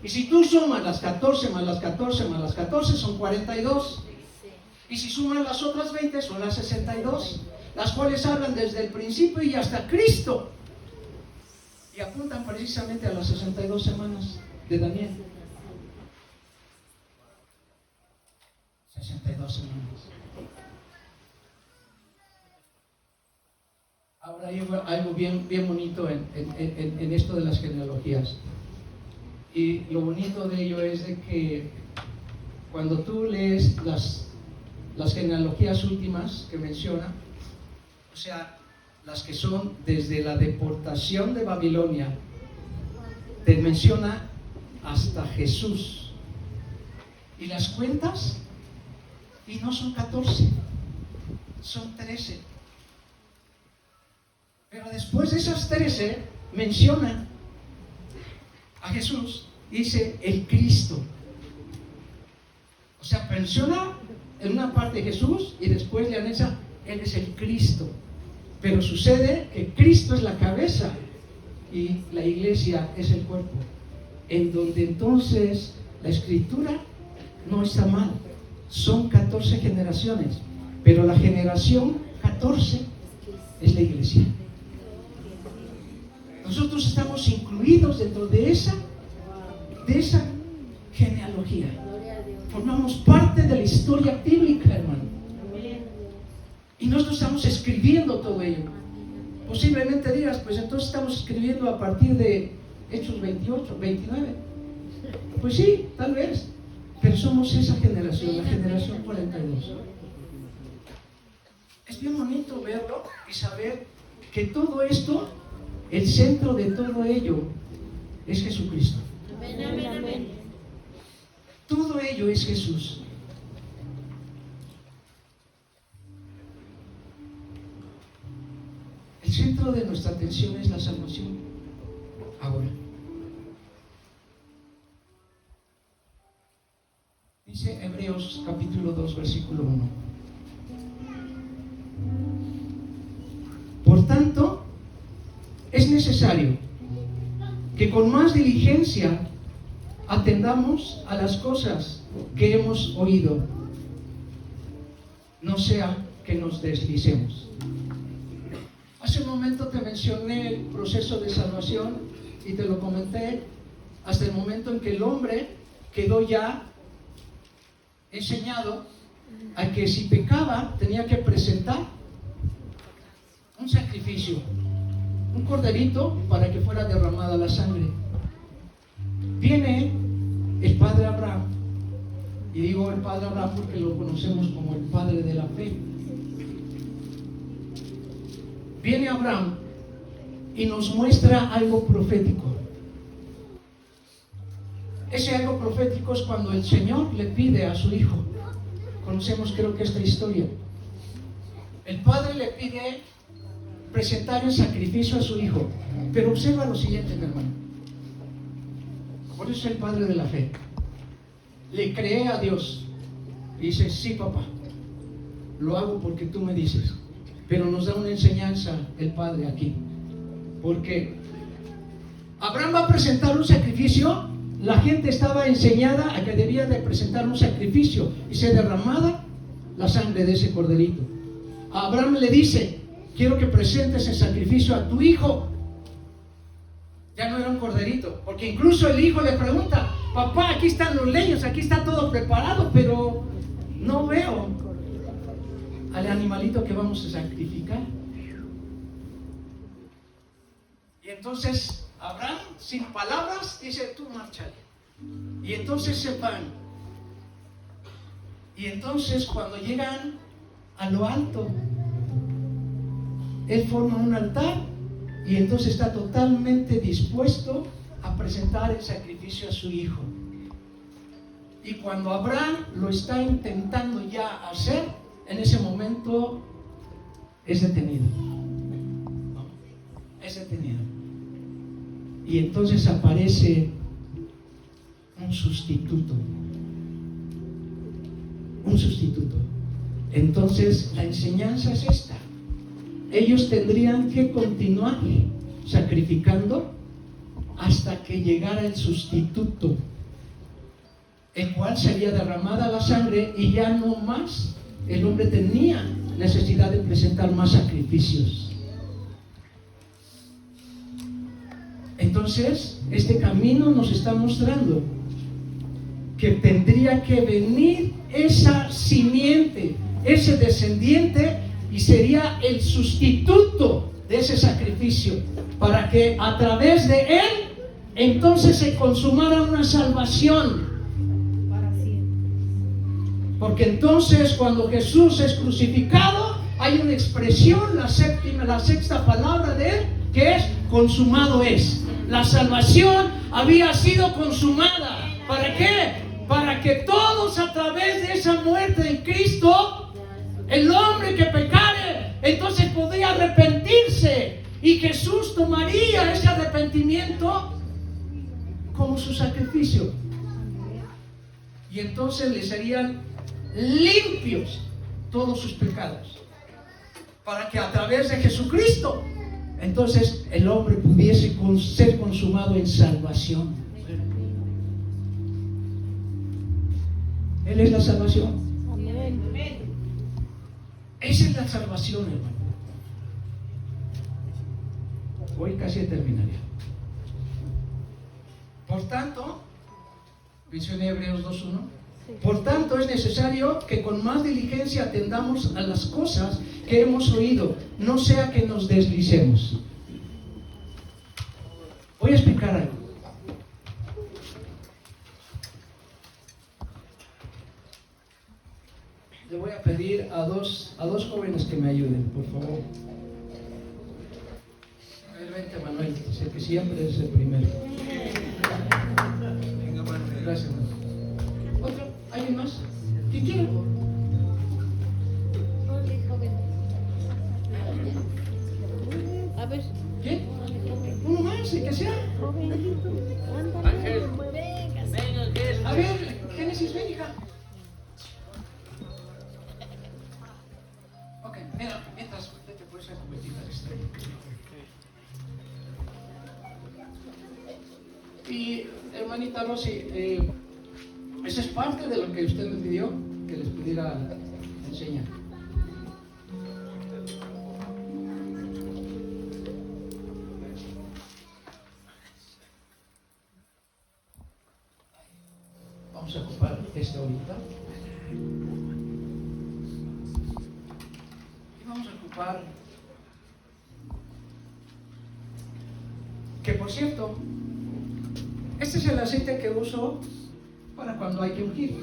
Y si tú sumas las 14 más las 14 más las 14, son 42. Y si sumas las otras 20, son las 62. Las cuales hablan desde el principio y hasta Cristo. Y apuntan precisamente a las 62 semanas de Daniel. 62 semanas. Ahora hay algo bien bonito en esto de las genealogías. Y lo bonito de ello es de que cuando tú lees las genealogías últimas que menciona, o sea, las que son desde la deportación de Babilonia, te menciona hasta Jesús. Y las cuentas, y no son 14, son 13. Pero después de esas 13, menciona a Jesús, dice el Cristo. O sea, menciona en una parte Jesús y después le anexa, Él es el Cristo. Pero sucede que Cristo es la cabeza y la iglesia es el cuerpo. En donde entonces la escritura no está mal. Son 14 generaciones, pero la generación 14 es la iglesia. Nosotros estamos incluidos dentro de esa genealogía. Formamos parte de la historia bíblica, hermano. Y nosotros estamos escribiendo todo ello. Posiblemente digas, pues entonces estamos escribiendo a partir de Hechos 28, 29. Pues sí, tal vez. Pero somos esa generación, la generación 42. Es bien bonito verlo y saber que todo esto, el centro de todo ello, es Jesucristo. Amén. Todo ello es Jesús. El centro de nuestra atención es la salvación. Ahora, dice Hebreos capítulo 2, versículo 1. Por tanto, es necesario que con más diligencia atendamos a las cosas que hemos oído, no sea que nos deslicemos. Hace un momento te mencioné el proceso de salvación y te lo comenté hasta el momento en que el hombre quedó ya enseñado a que si pecaba tenía que presentar un sacrificio, un corderito para que fuera derramada la sangre. Viene el padre Abraham, y digo el padre Abraham porque lo conocemos como el padre de la fe. Viene Abraham y nos muestra algo profético. Ese algo profético es cuando el Señor le pide a su hijo. Conocemos, creo que, esta historia. El padre le pide presentar el sacrificio a su hijo. Pero observa lo siguiente, mi hermano. Por eso es el padre de la fe. Le cree a Dios. Y dice, sí, papá, lo hago porque tú me dices. Pero nos da una enseñanza el padre aquí. Porque Abraham va a presentar un sacrificio. La gente estaba enseñada a que debía de presentar un sacrificio y ser derramada la sangre de ese corderito. A Abraham le dice, quiero que presentes el sacrificio a tu hijo. Ya no era un corderito, porque incluso el hijo le pregunta, papá, aquí están los leños, aquí está todo preparado, pero no veo al animalito que vamos a sacrificar. Y entonces Abraham, sin palabras, dice, tú márchale. Y entonces se van. Y entonces cuando llegan a lo alto, él forma un altar y entonces está totalmente dispuesto a presentar el sacrificio a su hijo. Y cuando Abraham lo está intentando ya hacer, en ese momento es detenido. Es detenido. Y entonces aparece un sustituto. Un sustituto. Entonces la enseñanza es esta. Ellos tendrían que continuar sacrificando hasta que llegara el sustituto, el cual sería derramada la sangre y ya no más el hombre tenía necesidad de presentar más sacrificios. Entonces, este camino nos está mostrando que tendría que venir esa simiente, ese descendiente, y sería el sustituto de ese sacrificio, para que a través de él, entonces se consumara una salvación. Porque entonces, cuando Jesús es crucificado, hay una expresión, la sexta palabra de él, que es consumado es. La salvación había sido consumada. ¿Para qué? Para que todos a través de esa muerte en Cristo, el hombre que pecare, entonces podía arrepentirse. Y Jesús tomaría ese arrepentimiento como su sacrificio. Y entonces le serían limpios todos sus pecados. Para que a través de Jesucristo, entonces el hombre pudiese ser consumado en salvación. Él es la salvación. Esa es la salvación, hermano. Hoy casi terminaría. Por tanto, mencioné Hebreos 2:1. Por tanto, es necesario que con más diligencia atendamos a las cosas que hemos oído, no sea que nos deslicemos. Voy a explicar algo. Le voy a pedir a dos jóvenes que me ayuden, por favor. A ver, vente, Manuel, sé que siempre es el primero. Venga, Manuel. Gracias, Manuel. ¿Otro? ¿Alguien más? ¿Quién quiere? A ver. ¿Quién? Uno más, y que sea. Ángel. A ver, Génesis, ven, hija. Ok, mira, mientras vete por esa cubetita de estrella. Y hermanita Rosy, esa es parte de lo que usted me pidió que les pudiera enseñar. Vamos a ocupar esta ahorita. Y vamos a ocupar, que por cierto, este es el aceite que uso para cuando hay que ungir.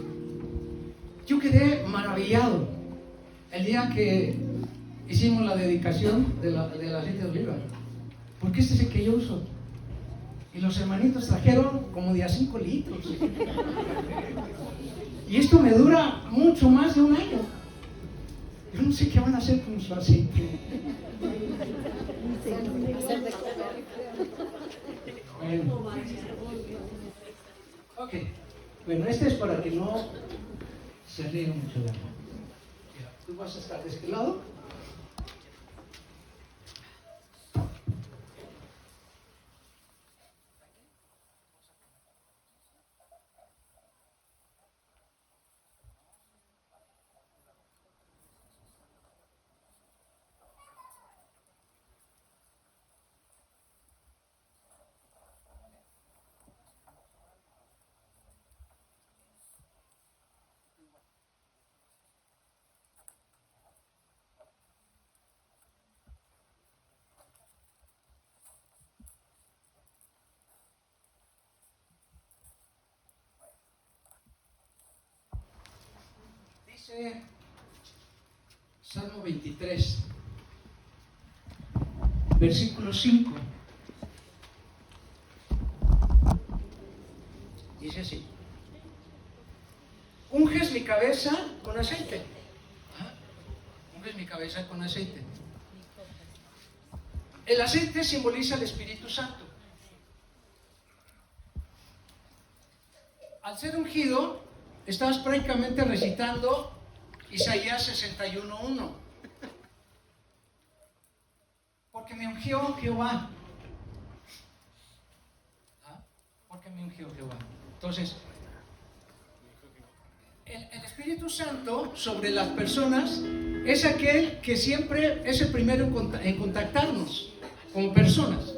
Yo quedé maravillado el día que hicimos la dedicación del aceite de oliva, porque este es el que yo uso. Y los hermanitos trajeron como de a 5 litros. Y esto me dura mucho más de un año. Yo no sé qué van a hacer con su aceite. Hacer de comer. Bueno. Ok. Bueno, este es para que no se riegue mucho de agua. Mira, tú vas a estar de este lado. Dice Salmo 23, versículo 5. Dice así: unges mi cabeza con aceite. Unges mi cabeza con aceite. El aceite simboliza el Espíritu Santo. Al ser ungido, estás prácticamente recitando Isaías 61:1. Porque me ungió Jehová. Porque me ungió Jehová. Entonces, el Espíritu Santo sobre las personas es aquel que siempre es el primero en contactarnos como personas.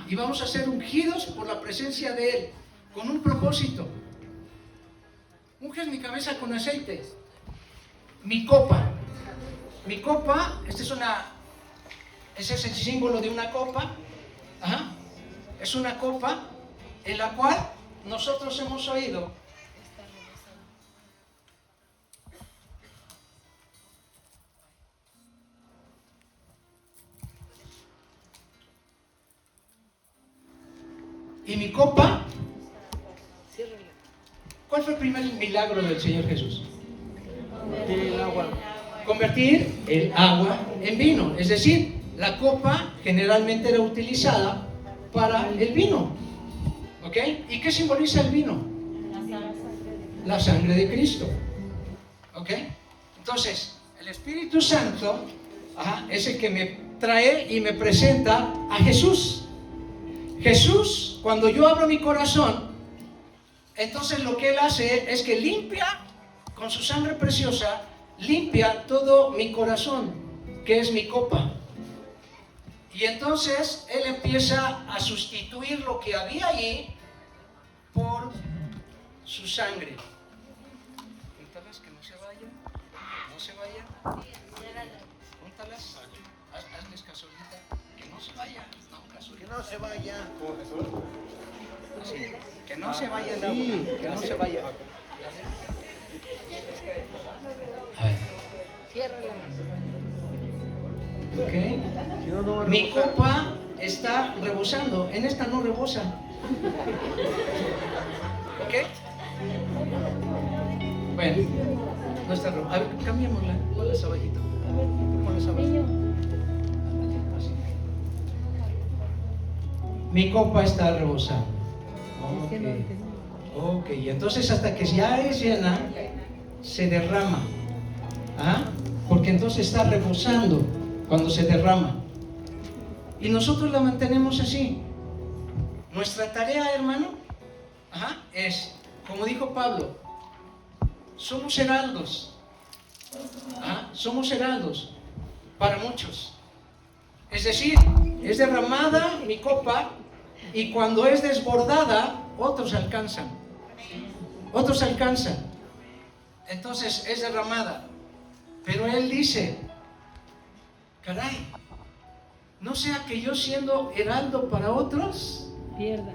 Y vamos a ser ungidos por la presencia de Él, con un propósito. Unges mi cabeza con aceite. Mi copa. Mi copa, ese es el símbolo de una copa. Es una copa en la cual nosotros hemos oído. Y mi copa, ¿cuál fue el primer milagro del Señor Jesús? El agua. Convertir el agua en vino. Es decir, la copa generalmente era utilizada para el vino. ¿Ok? ¿Y qué simboliza el vino? La sangre de Cristo. ¿Ok? Entonces, el Espíritu Santo es el que me trae y me presenta a Jesús. Jesús, cuando yo abro mi corazón, entonces lo que Él hace es que limpia con su sangre preciosa, limpia todo mi corazón, que es mi copa. Y entonces Él empieza a sustituir lo que había allí por su sangre. Júntalas, que no se vayan. No se vayan. Júntalas. Hazles caso ahorita. Que no se vayan. No, caso. Que no se vaya. Así. Que no se vaya el agua. Que no se vaya. A ver. Ciérrala. Ok. Si no, no va a Mi rebosar. copa está rebosando. En esta no rebosa. ¿Ok? Bueno, no está rebosando. A ver, cambiémosla. Ponla abajito. Ponla abajito. Así. Mi copa está rebosando. Ok, entonces hasta que ya es llena, se derrama. ¿Ah? Porque entonces está rebosando cuando se derrama. Y nosotros la mantenemos así. Nuestra tarea, hermano, es, como dijo Pablo, somos heraldos. Somos heraldos para muchos. Es decir, es derramada mi copa y cuando es desbordada, otros alcanzan. Otros alcanzan. Entonces es derramada. Pero él dice, caray, no sea que yo siendo heraldo para otros, Pierda.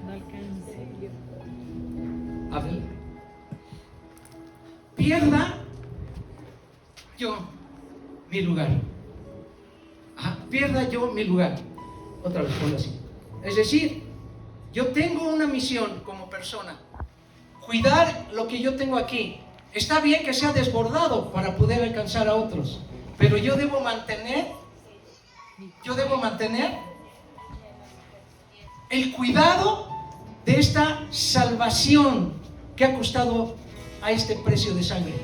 No alcance. a ver, pierda yo mi lugar. Pierda yo mi lugar. Otra vez, ponlo así. Es decir, yo tengo una misión como persona. Cuidar lo que yo tengo aquí. Está bien que sea desbordado para poder alcanzar a otros, pero yo debo mantener el cuidado de esta salvación que ha costado a este precio de sangre.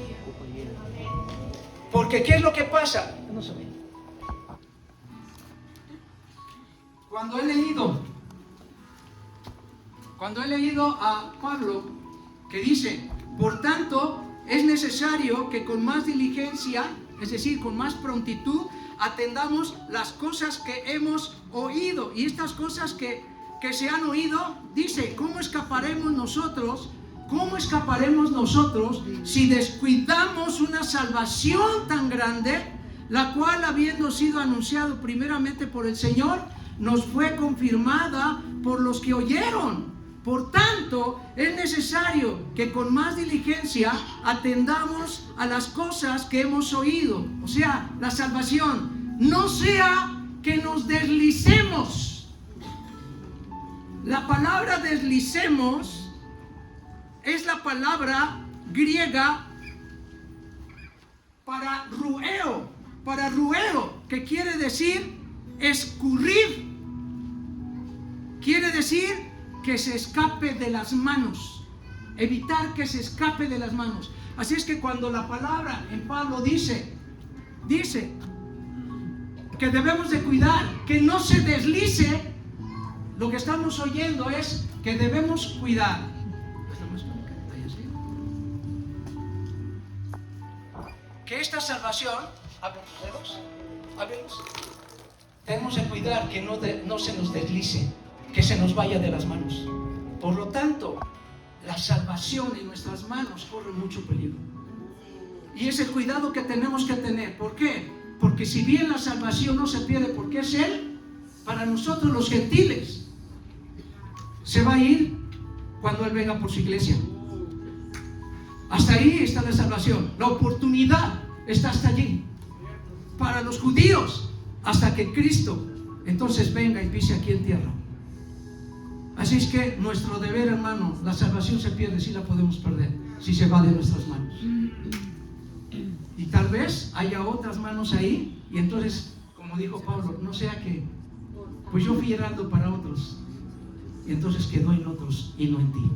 Porque ¿qué es lo que pasa? No se ve. Cuando he leído a Pablo que dice, por tanto, es necesario que con más diligencia, es decir, con más prontitud, atendamos las cosas que hemos oído. Y estas cosas que se han oído, dice, ¿cómo escaparemos nosotros si descuidamos una salvación tan grande, la cual, habiendo sido anunciado primeramente por el Señor, nos fue confirmada por los que oyeron? Por tanto, es necesario que con más diligencia atendamos a las cosas que hemos oído. O sea, la salvación. No sea que nos deslicemos. La palabra deslicemos es la palabra griega para rueo, que quiere decir escurrir. Quiere decir que se escape de las manos, evitar que se escape de las manos. Así es que cuando la palabra en Pablo dice que debemos de cuidar que no se deslice, lo que estamos oyendo es que debemos cuidar. Que esta salvación, abre tus dedos, ábrelos. Tenemos que cuidar que no se nos deslice, que se nos vaya de las manos. Por lo tanto, la salvación en nuestras manos corre mucho peligro. Y es el cuidado que tenemos que tener. ¿Por qué? Porque si bien la salvación no se pierde porque es Él, para nosotros los gentiles, se va a ir cuando Él venga por su iglesia. Hasta ahí está la salvación. La oportunidad está hasta allí. Para los judíos, hasta que Cristo entonces venga y pise aquí en tierra. Así es que nuestro deber, hermano, la salvación se pierde si la podemos perder, si se va de nuestras manos. Y tal vez haya otras manos ahí, y entonces, como dijo Pablo, no sea que, pues yo fui heraldo para otros, y entonces quedó en otros y no en ti.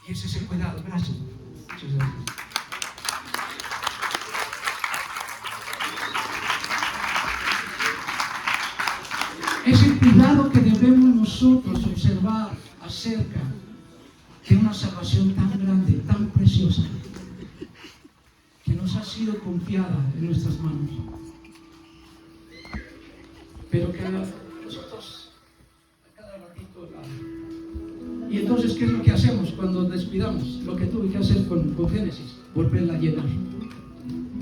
Y ese es el cuidado. Gracias. Muchas gracias. Es el cuidado que debemos nosotros observar acerca de una salvación tan grande, tan preciosa, que nos ha sido confiada en nuestras manos. Pero que nosotros a cada ratito y entonces Entonces, ¿qué es lo que hacemos cuando descuidamos? Lo que tuve que hacer con Génesis, volverla a llenar.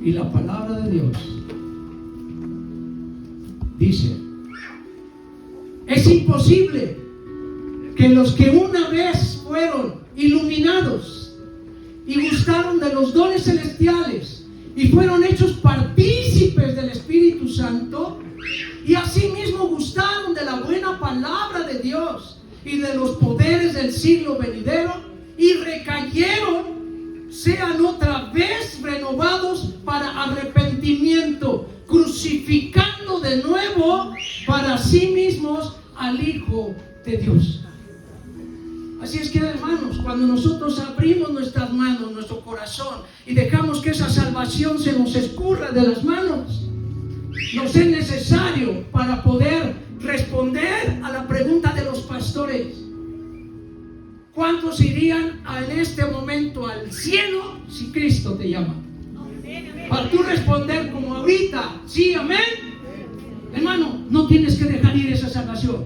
Y la palabra de Dios dice: es imposible que los que una vez fueron iluminados y gustaron de los dones celestiales y fueron hechos partícipes del Espíritu Santo y asimismo gustaron de la buena palabra de Dios y de los poderes del siglo venidero y recayeron, sean otra vez renovados para arrepentimiento, crucificando de nuevo para sí mismos al Hijo de Dios. Así es que, hermanos, cuando nosotros abrimos nuestras manos, nuestro corazón, y dejamos que esa salvación se nos escurra de las manos, nos es necesario para poder responder a la pregunta de los pastores: ¿cuántos irían en este momento al cielo si Cristo te llama? Para tú responder como ahorita, sí, amén. Hermano, no tienes que dejar ir esa salvación,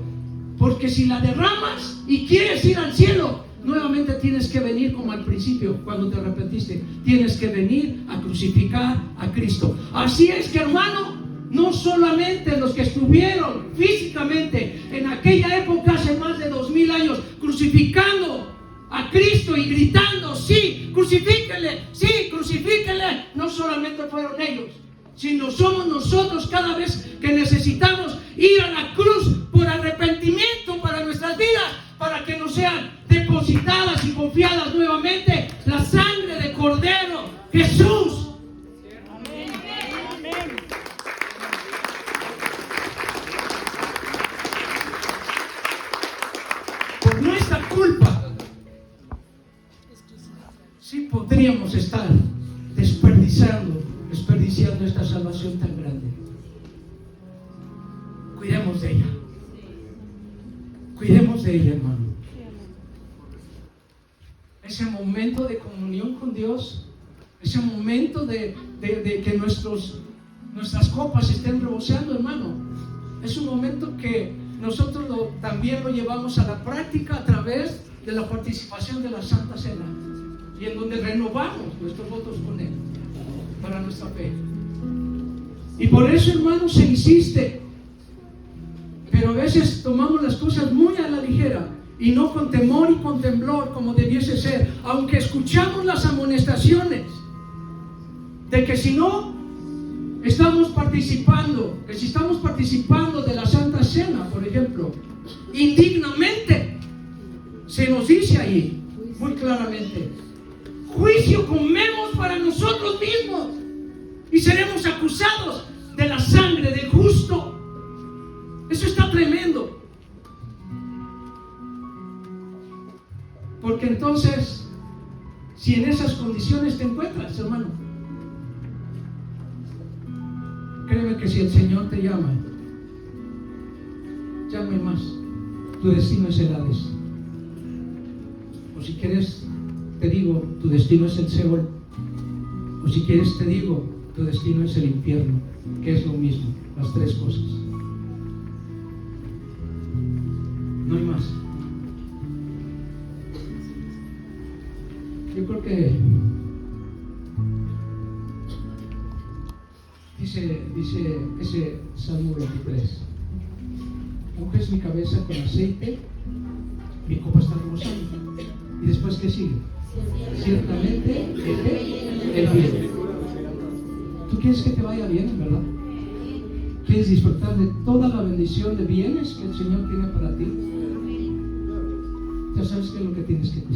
porque si la derramas y quieres ir al cielo, nuevamente tienes que venir como al principio, cuando te arrepentiste. Tienes que venir a crucificar a Cristo. Así es que, hermano, no solamente los que estuvieron físicamente en aquella época hace más de 2000 años crucificando a Cristo y gritando: sí, crucifíquenle, sí, crucifíquenle, no solamente fueron ellos, sino somos nosotros cada vez que necesitamos ir a la cruz por arrepentimiento para nuestras vidas, para que nos sean depositadas y confiadas nuevamente la sangre de Cordero Jesús. Por nuestra culpa, sí podríamos estar desperdiciando esta salvación tan grande. Cuidemos de ella. Cuidemos de ella, hermano. Ese momento de comunión con Dios, ese momento de que nuestras copas estén rebosando, hermano, es un momento que nosotros también lo llevamos a la práctica a través de la participación de la Santa Cena, y en donde renovamos nuestros votos con Él para nuestra fe. Y por eso, hermano, se insiste, pero a veces tomamos las cosas muy a la ligera y no con temor y con temblor como debiese ser, aunque escuchamos las amonestaciones de que si estamos participando de la Santa Cena, por ejemplo, indignamente, se nos dice ahí muy claramente: juicio comemos para nosotros mismos y seremos acusados de la sangre del justo. Eso está tremendo, porque entonces, si en esas condiciones te encuentras, hermano, créeme que si el Señor te llama, llame más. Tu destino es el Hades. O si quieres, te digo, tu destino es el Seol. O si quieres, te digo, tu destino es el infierno, que es lo mismo, las tres cosas. No hay más. Yo creo que dice ese Salmo 23: unges mi cabeza con aceite, mi copa está rebosando. Y después, ¿qué sigue? Ciertamente el bien. ¿Tú quieres que te vaya bien, verdad? ¿Quieres disfrutar de toda la bendición de bienes que el Señor tiene para ti? Ya sabes qué es lo que tienes que cuidar.